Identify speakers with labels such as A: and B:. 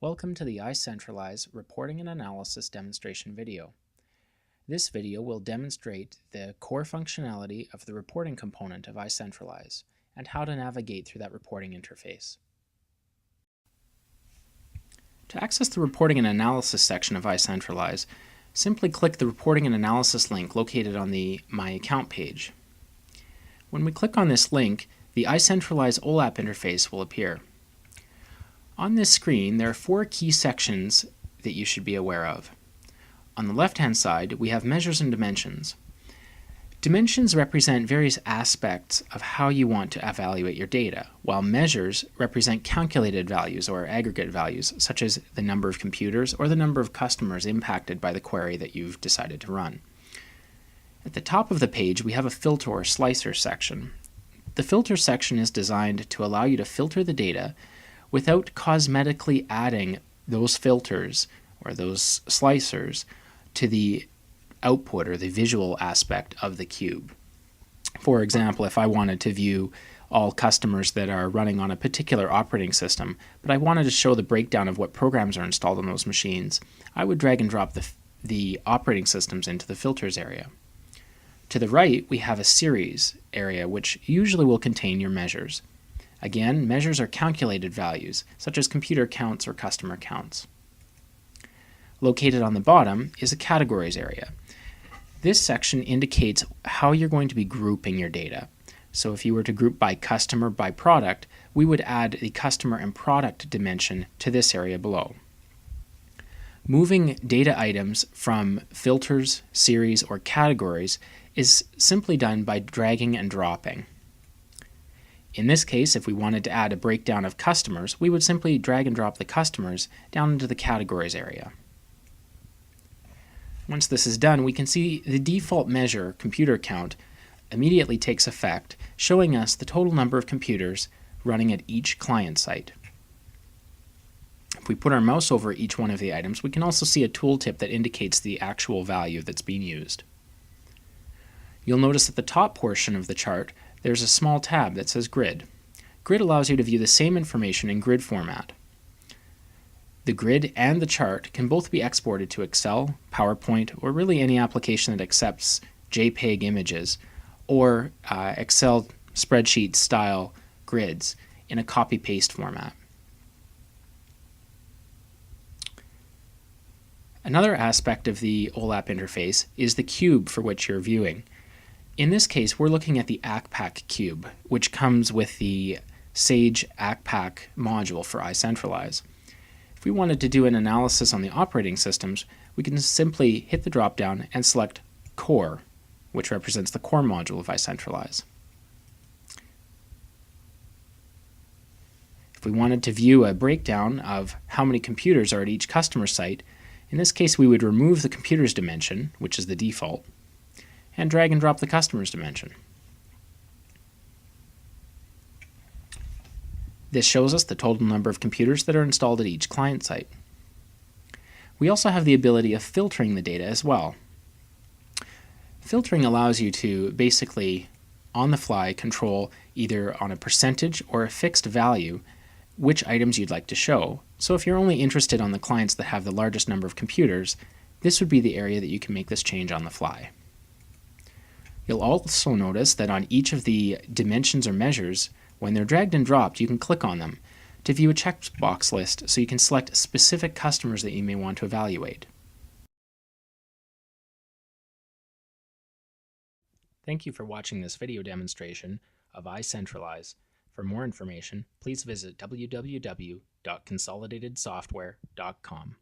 A: Welcome to the iCentralize Reporting and Analysis demonstration video. This video will demonstrate the core functionality of the reporting component of iCentralize and how to navigate through that reporting interface. To access the Reporting and Analysis section of iCentralize, simply click the Reporting and Analysis link located on the My Account page. When we click on this link, the iCentralize OLAP interface will appear. On this screen, there are four key sections that you should be aware of. On the left-hand side, we have measures and dimensions. Dimensions represent various aspects of how you want to evaluate your data, while measures represent calculated values or aggregate values, such as the number of computers or the number of customers impacted by the query that you've decided to run. At the top of the page, we have a filter or slicer section. The filter section is designed to allow you to filter the data without cosmetically adding those filters or those slicers to the output or the visual aspect of the cube. For example, if I wanted to view all customers that are running on a particular operating system, but I wanted to show the breakdown of what programs are installed on those machines, I would drag and drop the operating systems into the filters area. To the right, we have a series area, which usually will contain your measures. Again, measures are calculated values, such as computer counts or customer counts. Located on the bottom is a categories area. This section indicates how you're going to be grouping your data. So if you were to group by customer, by product, we would add the customer and product dimension to this area below. Moving data items from filters, series, or categories is simply done by dragging and dropping. In this case, if we wanted to add a breakdown of customers, we would simply drag and drop the customers down into the categories area. Once this is done, we can see the default measure, computer count, immediately takes effect, showing us the total number of computers running at each client site. If we put our mouse over each one of the items, we can also see a tooltip that indicates the actual value that's being used. You'll notice at the top portion of the chart, there's a small tab that says Grid. Grid allows you to view the same information in grid format. The grid and the chart can both be exported to Excel, PowerPoint, or really any application that accepts JPEG images, or Excel spreadsheet style grids in a copy-paste format. Another aspect of the OLAP interface is the cube for which you're viewing. In this case, we're looking at the ACPAC cube, which comes with the Sage ACPAC module for iCentralize. If we wanted to do an analysis on the operating systems, we can simply hit the drop-down and select Core, which represents the core module of iCentralize. If we wanted to view a breakdown of how many computers are at each customer site, in this case we would remove the computers dimension, which is the default, and drag and drop the customer's dimension. This shows us the total number of computers that are installed at each client site. We also have the ability of filtering the data as well. Filtering allows you to basically, on the fly, control either on a percentage or a fixed value which items you'd like to show. So if you're only interested on the clients that have the largest number of computers, this would be the area that you can make this change on the fly. You'll also notice that on each of the dimensions or measures, when they're dragged and dropped, you can click on them to view a checkbox list so you can select specific customers that you may want to evaluate. Thank you for watching this video demonstration of iCentralize. For more information, please visit www.consolidatedsoftware.com.